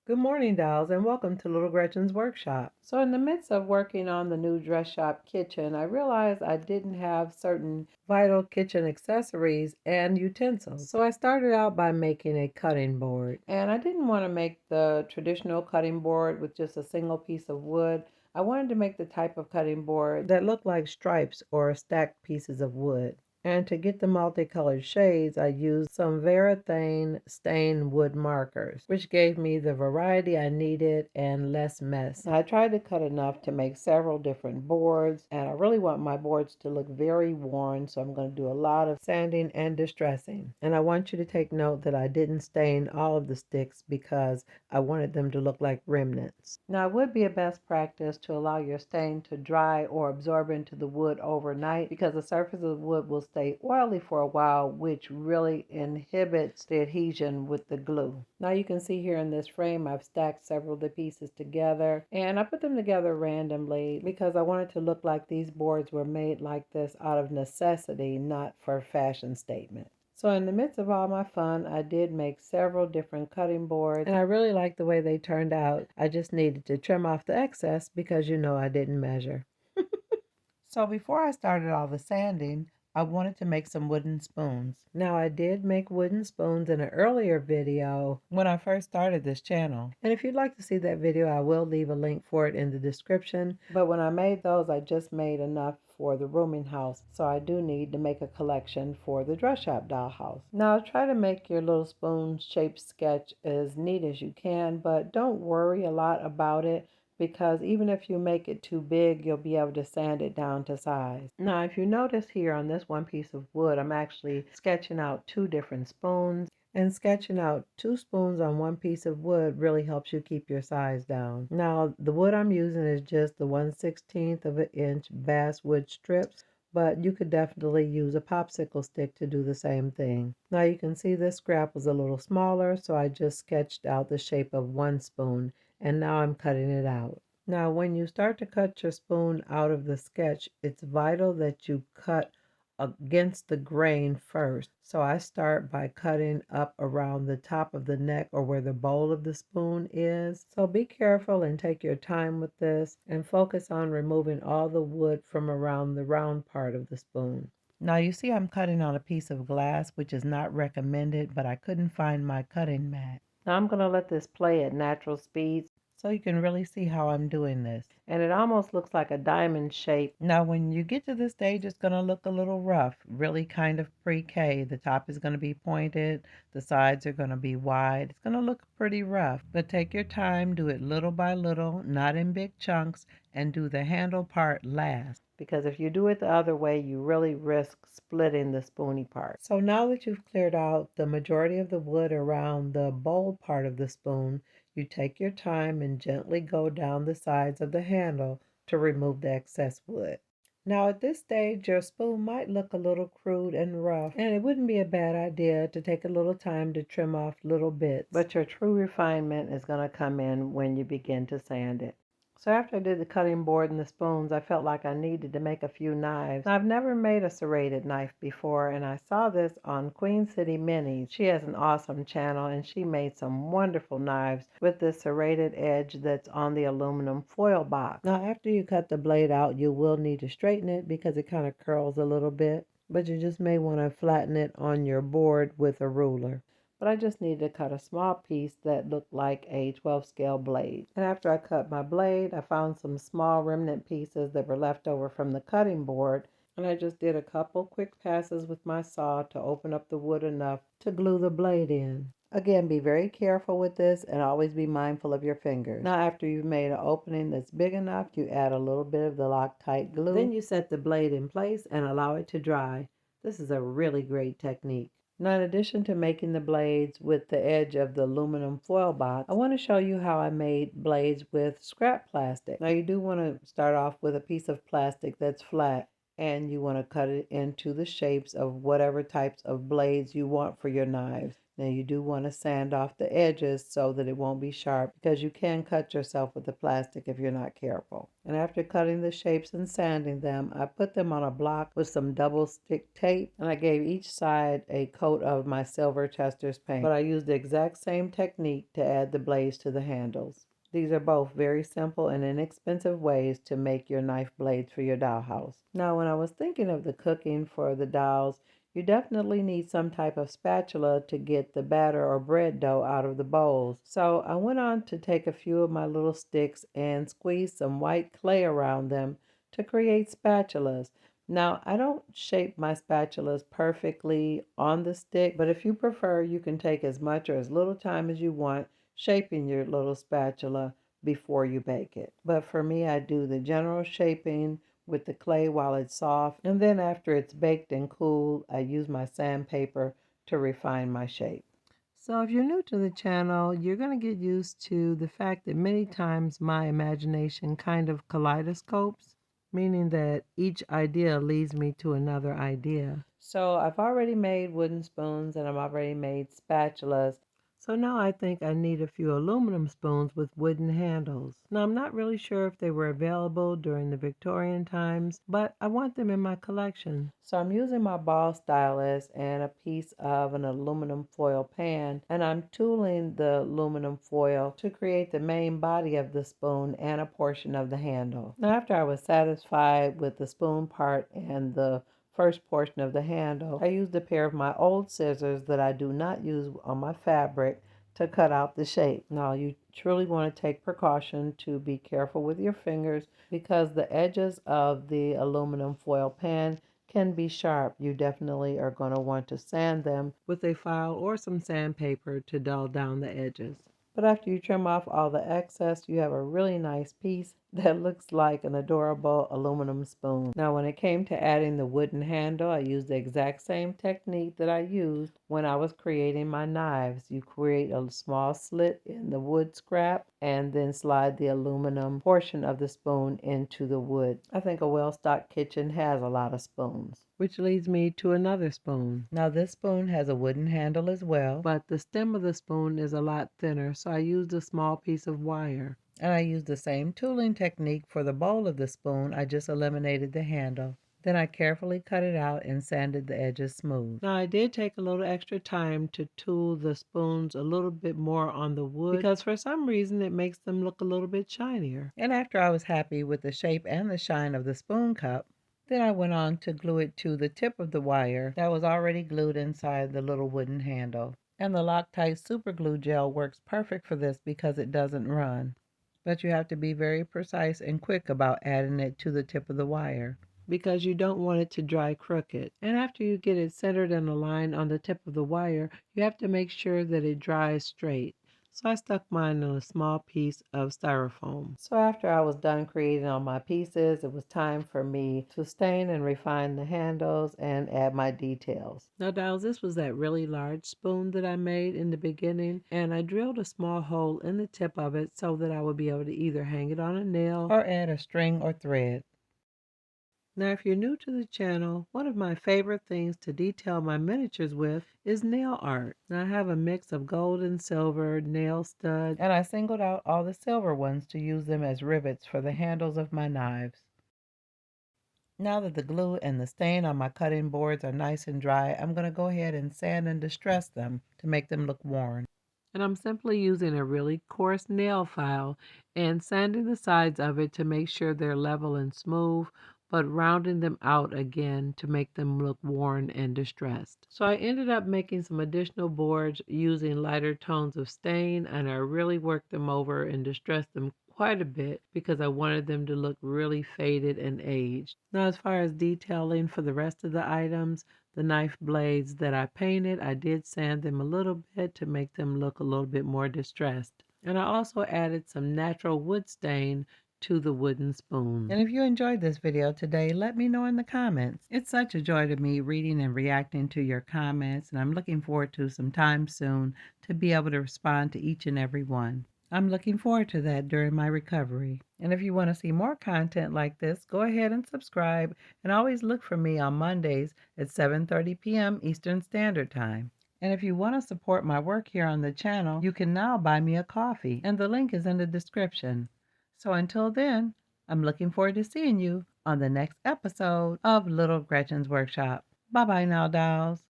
Good morning, dolls, and welcome to Little Gretchen's workshop. So in the midst of working on the new dress shop kitchen, I realized I didn't have certain vital kitchen accessories and utensils. So I started out by making a cutting board. And I didn't want to make the traditional cutting board with just a single piece of wood. I wanted to make the type of cutting board that looked like stripes or stacked pieces of wood. And to get the multicolored shades, I used some Varathane stained wood markers, which gave me the variety I needed and less mess. I tried to cut enough to make several different boards, and I really want my boards to look very worn, so I'm going to do a lot of sanding and distressing. And I want you to take note that I didn't stain all of the sticks because I wanted them to look like remnants. Now, it would be a best practice to allow your stain to dry or absorb into the wood overnight because the surface of the wood will stay oily for a while, which really inhibits the adhesion with the glue. Now you can see here in this frame, I've stacked several of the pieces together, and I put them together randomly because I wanted to look like these boards were made like this out of necessity, not for fashion statement. So in the midst of all my fun, I did make several different cutting boards, and I really like the way they turned out. I just needed to trim off the excess because I didn't measure. So before I started all the sanding, I wanted to make some wooden spoons. Now I did make wooden spoons in an earlier video when I first started this channel. And if you'd like to see that video, I will leave a link for it in the description. But when I made those, I just made enough for the rooming house. So I do need to make a collection for the dress shop dollhouse. Now try to make your little spoon shaped sketch as neat as you can, but don't worry a lot about it, because even if you make it too big, you'll be able to sand it down to size. Now, if you notice here on this one piece of wood, I'm actually sketching out two different spoons. And sketching out two spoons on one piece of wood really helps you keep your size down. Now, the wood I'm using is just the 1/16 of an inch basswood strips, but you could definitely use a popsicle stick to do the same thing. Now you can see this scrap was a little smaller, so I just sketched out the shape of one spoon, and now I'm cutting it out. Now when you start to cut your spoon out of the sketch, it's vital that you cut against the grain first. So I start by cutting up around the top of the neck or where the bowl of the spoon is. So be careful and take your time with this and focus on removing all the wood from around the round part of the spoon. Now you see I'm cutting on a piece of glass, which is not recommended, but I couldn't find my cutting mat. Now I'm going to let this play at natural speeds so you can really see how I'm doing this. And it almost looks like a diamond shape. Now when you get to this stage, it's going to look a little rough, really kind of pre-K. The top is going to be pointed, the sides are going to be wide. It's going to look pretty rough, but take your time, do it little by little, not in big chunks, and do the handle part last. Because if you do it the other way, you really risk splitting the spoony part. So now that you've cleared out the majority of the wood around the bowl part of the spoon, you take your time and gently go down the sides of the handle to remove the excess wood. Now at this stage, your spoon might look a little crude and rough, and it wouldn't be a bad idea to take a little time to trim off little bits. But your true refinement is going to come in when you begin to sand it. So after I did the cutting board and the spoons, I felt like I needed to make a few knives. Now, I've never made a serrated knife before, and I saw this on Queen City Minis. She has an awesome channel, and she made some wonderful knives with this serrated edge that's on the aluminum foil box. Now, after you cut the blade out, you will need to straighten it because it kind of curls a little bit, but you just may want to flatten it on your board with a ruler. But I just needed to cut a small piece that looked like a 12 scale blade. And after I cut my blade, I found some small remnant pieces that were left over from the cutting board, and I just did a couple quick passes with my saw to open up the wood enough to glue the blade in. Again, be very careful with this and always be mindful of your fingers. Now after you've made an opening that's big enough, you add a little bit of the Loctite glue. Then you set the blade in place and allow it to dry. This is a really great technique. Now, in addition to making the blades with the edge of the aluminum foil box, I want to show you how I made blades with scrap plastic. Now, you do want to start off with a piece of plastic that's flat, and you want to cut it into the shapes of whatever types of blades you want for your knives. Now you do want to sand off the edges so that it won't be sharp, because you can cut yourself with the plastic if you're not careful. And after cutting the shapes and sanding them, I put them on a block with some double stick tape, and I gave each side a coat of my silver Chester's paint. But I used the exact same technique to add the blades to the handles. These are both very simple and inexpensive ways to make your knife blades for your dollhouse. Now, when I was thinking of the cooking for the dowels, you definitely need some type of spatula to get the batter or bread dough out of the bowls. So I went on to take a few of my little sticks and squeeze some white clay around them to create spatulas. Now, I don't shape my spatulas perfectly on the stick, but if you prefer, you can take as much or as little time as you want shaping your little spatula before you bake it. But for me, I do the general shaping with the clay while it's soft, and then after it's baked and cooled, I use my sandpaper to refine my shape. So if you're new to the channel, you're going to get used to the fact that many times my imagination kind of kaleidoscopes, meaning that each idea leads me to another idea. So I've already made wooden spoons and I've already made spatulas. So now I think I need a few aluminum spoons with wooden handles. Now I'm not really sure if they were available during the Victorian times, but I want them in my collection. So I'm using my ball stylus and a piece of an aluminum foil pan, and I'm tooling the aluminum foil to create the main body of the spoon and a portion of the handle. Now after I was satisfied with the spoon part and the first portion of the handle, I used a pair of my old scissors that I do not use on my fabric to cut out the shape. Now you truly want to take precaution to be careful with your fingers, because the edges of the aluminum foil pan can be sharp. You definitely are going to want to sand them with a file or some sandpaper to dull down the edges. But after you trim off all the excess, you have a really nice piece that looks like an adorable aluminum spoon. Now, when it came to adding the wooden handle, I used the exact same technique that I used when I was creating my knives. You create a small slit in the wood scrap and then slide the aluminum portion of the spoon into the wood. I think a well-stocked kitchen has a lot of spoons. Which leads me to another spoon. Now this spoon has a wooden handle as well, but the stem of the spoon is a lot thinner, so I used a small piece of wire. And I used the same tooling technique for the bowl of the spoon. I just eliminated the handle. Then I carefully cut it out and sanded the edges smooth. Now I did take a little extra time to tool the spoons a little bit more on the wood, because for some reason it makes them look a little bit shinier. And after I was happy with the shape and the shine of the spoon cup, then I went on to glue it to the tip of the wire that was already glued inside the little wooden handle. And the Loctite super glue gel works perfect for this because it doesn't run. But you have to be very precise and quick about adding it to the tip of the wire, because you don't want it to dry crooked. And after you get it centered and aligned on the tip of the wire, you have to make sure that it dries straight. So I stuck mine on a small piece of styrofoam. So after I was done creating all my pieces, it was time for me to stain and refine the handles and add my details. Now, Dolls, this was that really large spoon that I made in the beginning, and I drilled a small hole in the tip of it so that I would be able to either hang it on a nail or add a string or thread. Now, if you're new to the channel, one of my favorite things to detail my miniatures with is nail art. Now, I have a mix of gold and silver nail studs, and I singled out all the silver ones to use them as rivets for the handles of my knives. Now that the glue and the stain on my cutting boards are nice and dry, I'm going to go ahead and sand and distress them to make them look worn. And I'm simply using a really coarse nail file and sanding the sides of it to make sure they're level and smooth, but rounding them out again to make them look worn and distressed. So I ended up making some additional boards using lighter tones of stain, and I really worked them over and distressed them quite a bit because I wanted them to look really faded and aged. Now, as far as detailing for the rest of the items, the knife blades that I painted, I did sand them a little bit to make them look a little bit more distressed. And I also added some natural wood stain to the wooden spoon. And if you enjoyed this video today, let me know in the comments. It's such a joy to me reading and reacting to your comments, and I'm looking forward to some time soon to be able to respond to each and every one. I'm looking forward to that during my recovery. And if you want to see more content like this, go ahead and subscribe, and always look for me on Mondays at 7:30 p.m. Eastern Standard Time. And if you want to support my work here on the channel, you can now buy me a coffee, and the link is in the description. So until then, I'm looking forward to seeing you on the next episode of Little Gretchen's Workshop. Bye bye now, dolls.